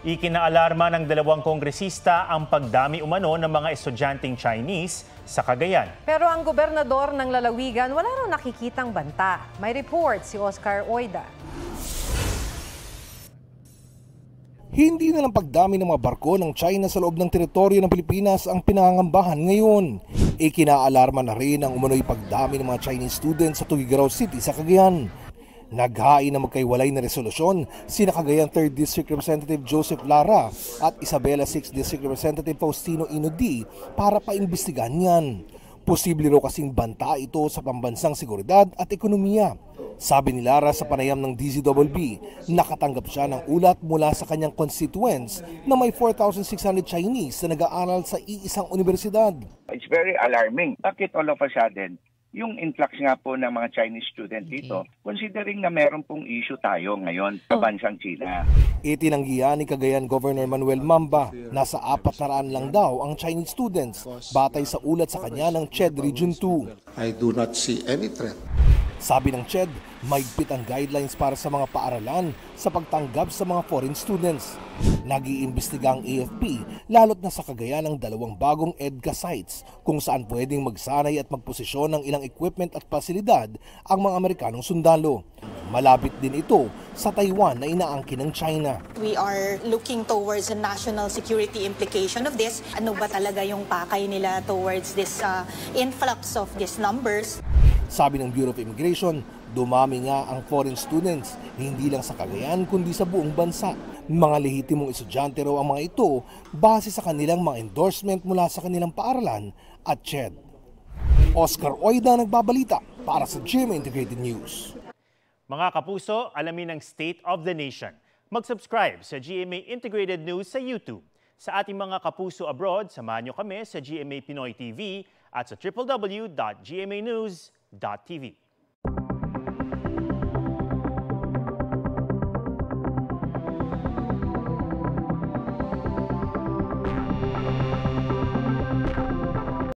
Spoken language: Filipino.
Ikinaalarma ng dalawang kongresista ang pagdami umano ng mga estudyanteng Chinese sa Cagayan. Pero ang gobernador ng lalawigan wala raw nakikitang banta. May report si Oscar Oida. Hindi na lang pagdami ng mga barko ng China sa loob ng teritoryo ng Pilipinas ang pinangangambahan ngayon. Ikinaalarma na rin ang umano'y pagdami ng mga Chinese students sa Tuguegarao City sa Cagayan. Naghain na magkaiwalay na resolusyon sina Cagayan 3rd District Representative Joseph Lara at Isabela 6th District Representative Faustino Inodi para paimbestigahan yan. Posible raw kasing banta ito sa pambansang seguridad at ekonomiya. Sabi ni Lara sa panayam ng DZBB, nakatanggap siya ng ulat mula sa kanyang constituents na may 4,600 Chinese na nag-aaral sa iisang universidad. It's very alarming. Bakit all of a sudden, yung influx nga po ng mga Chinese student dito, considering na meron pong issue tayo ngayon sa bansang China. Itinanggihan ni Cagayan Governor Manuel Mamba na sa 400 lang daw ang Chinese students batay sa ulat sa kanya ng CHED Region 2. I do not see any threat. Sabi ng CHED, mahigpit ang guidelines para sa mga paaralan sa pagtanggap sa mga foreign students. Nag-iimbestiga ang AFP lalo't na sa Cagayan ng dalawang bagong EDCA sites kung saan pwedeng magsanay at magposisyon ng ilang equipment at pasilidad ang mga Amerikanong sundalo. Malapit din ito sa Taiwan na inaangkin ng China. We are looking towards the national security implication of this. Ano ba talaga yung pakay nila towards this influx of these numbers? Sabi ng Bureau of Immigration, dumami nga ang foreign students, hindi lang sa Cagayan kundi sa buong bansa. Mga lehitimong estudyante raw ang mga ito base sa kanilang mga endorsement mula sa kanilang paaralan at CHED. Oscar Oida nagbabalita para sa GMA Integrated News. Mga kapuso, alamin ang State of the Nation. Mag-subscribe sa GMA Integrated News sa YouTube. Sa ating mga kapuso abroad, samahan nyo kami sa GMA Pinoy TV at sa www.gmanews.tv.